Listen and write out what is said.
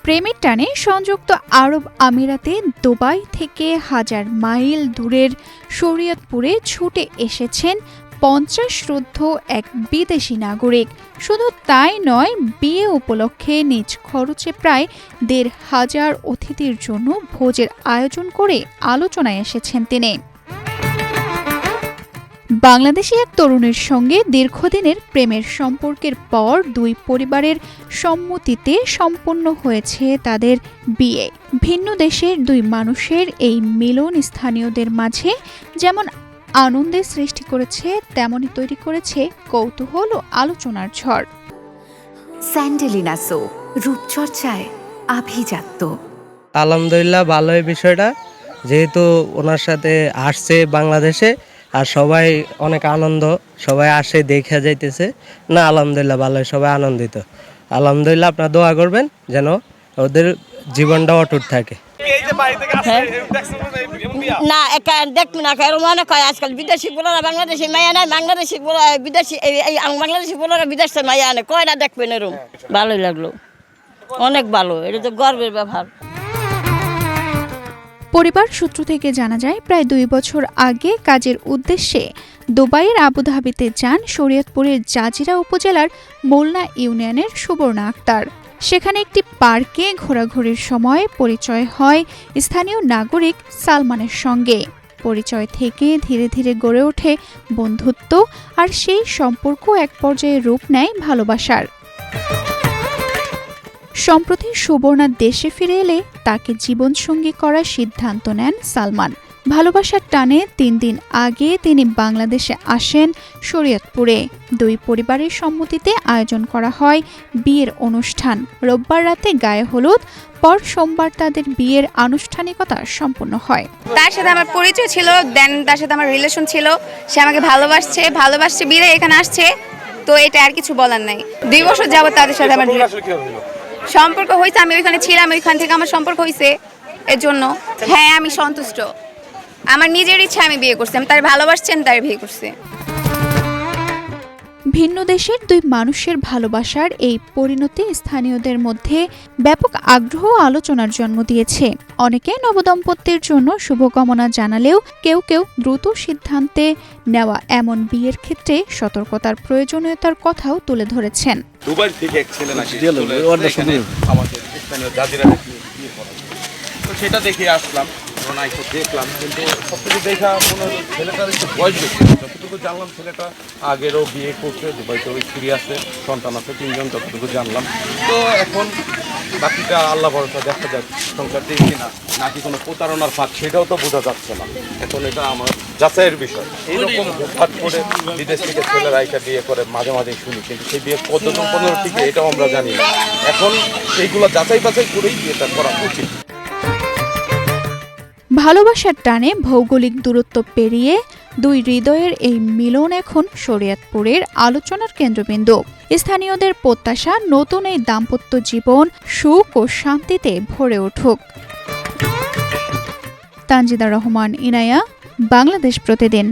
প্রেমের টানে সংযুক্ত আরব আমিরাতে দুবাই থেকে হাজার মাইল দূরের শরীয়তপুরে ছুটে এসেছেন 50 এক বিদেশি নাগরিক। শুধু তাই নয়, বিয়ে উপলক্ষে নিজ খরচে প্রায় ১৫০০ অতিথির জন্য ভোজের আয়োজন করে আলোচনায় এসেছেন তিনি। বাংলাদেশি এক তরুণের সঙ্গে দীর্ঘদিনের প্রেমের সম্পর্কের পর দুই পরিবারের সম্মতিতে সম্পন্ন হয়েছে তাদের বিয়ে। ভিন্ন দেশের দুই মানুষের এই মিলন স্থানীয়দের মাঝে যেমন আনন্দের সৃষ্টি করেছে, তেমনি তৈরি করেছে কৌতূহল ও আলোচনার ঝড়। স্যান্ডেলিনা সো, রূপচর্চায় আভিজাত্য। আলহামদুলিল্লাহ, ভালোই বিষয়টা, যেহেতু ওনার সাথে আসছে বাংলাদেশে আর সবাই অনেক আনন্দ, সবাই আসে দেখা যাইতেছে না। আলহামদুলিল্লাহ ভালোই, সবাই আনন্দিত। আলহামদুলিল্লাহ, আপনারা দোয়া করবেন যেন ওদের জীবনটা অটুট থাকে। না একা দেখবো না, মনে কয় আজকাল বিদেশি বলারা বাংলাদেশি মায়া নাই, বাংলাদেশি বিদেশি বাংলাদেশি বলারা বিদেশে মায়া আনে, কয় না দেখবেন এরকম। ভালোই লাগলো, অনেক ভালো, এটা তো গর্বের ব্যাপার। পরিবার সূত্র থেকে জানা যায়, প্রায় 2 বছর আগে কাজের উদ্দেশ্যে দুবাইয়ের আবুধাবিতে যান শরীয়তপুরের জাজিরা উপজেলার মোল্লা ইউনিয়নের সুবর্ণা আক্তার। সেখানে একটি পার্কে ঘোরাঘুরির সময় পরিচয় হয় স্থানীয় নাগরিক সালমানের সঙ্গে। পরিচয় থেকে ধীরে ধীরে গড়ে ওঠে বন্ধুত্ব, আর সেই সম্পর্ক এক পর্যায়ে রূপ নেয় ভালোবাসার। সম্প্রতি সুবর্ণা দেশে ফিরে এলে তাকে জীবনসঙ্গী করার সিদ্ধান্ত নেন সালমান। ভালোবাসার টানে 3 দিন আগে তিনি বাংলাদেশে আসেন শরীয়তপুরে। দুই পরিবারের সম্মতিতে আয়োজন করা হয় বিয়ের অনুষ্ঠান। রোববার রাতে গায়ে হলুদ, পর সোমবার তাদের বিয়ের আনুষ্ঠানিকতা সম্পন্ন হয়। তার সাথে আমার পরিচয় ছিল, দেন তার সাথে আমার রিলেশন ছিল, সে আমাকে ভালোবাসছে বিয়ে এখানে আসছে, তো এটা আর কিছু বলার নাই। 2 বছর যাবত তাদের সাথে আমার সম্পর্ক হয়েছে, আমি ওইখানে ছিলাম, ওইখান থেকে আমার সম্পর্ক হয়েছে। এর জন্য হ্যাঁ, আমি সন্তুষ্ট। আমার নিজের ইচ্ছা আমি বিয়ে করছি, আমি তার ভালোবাসছেন, তার বিয়ে করছি। ভিন্ন দেশের দুই মানুষের ভালোবাসার এই পরিণতি স্থানীয়দের মধ্যে ব্যাপক আগ্রহ ও আলোচনার জন্ম দিয়েছে। অনেকে নবদম্পতির জন্য শুভকামনা জানালেও কেউ কেউ দ্রুত সিদ্ধান্তে নেওয়া এমন বিয়ের ক্ষেত্রে সতর্কতার প্রয়োজনীয়তার কথাও তুলে ধরেছেন। দুবাই থেকে এক ছেলে নাকি আমাদের স্থানীয় জাজিরা বিয়ে করা, তো সেটা দেখে আসলাম, দেখলাম, কিন্তু সবকিছু দেখা মনে হলো ছেলেটার একটু বয়স বেশি। যতটুকু জানলাম ছেলেটা আগেরও বিয়ে করছে, দুবাইতে ওই স্ত্রী আছে, সন্তান আছে 3 জন, যতটুকু জানলাম। তো এখন বাকিটা আল্লাহ ভরসা, দেখা যায় সংসার দিয়ে কিনা নাকি কোনো প্রতারণার ফাঁদ, সেটাও তো বোঝা যাচ্ছে না। এখন এটা আমার যাচাইয়ের বিষয়। এইরকম ফাঁদ করে বিদেশ থেকে ছেলেরা এটা বিয়ে করে মাঝে মাঝেই শুনি, কিন্তু সেই বিয়ে কতজন 15 টিকে এটাও আমরা জানি না। এখন সেইগুলো যাচাই বাছাই করেই বিয়েটা করা উচিত। ভালোবাসার টানে ভৌগোলিক দূরত্ব পেরিয়ে দুই হৃদয়ের এই মিলন এখন শরীয়তপুরের আলোচনার কেন্দ্রবিন্দু। স্থানীয়দের প্রত্যাশা, নতুন এই দাম্পত্য জীবন সুখ ও শান্তিতে ভরে উঠুক। তানজিদা রহমান, ইনায়া, বাংলাদেশ প্রতিদিন।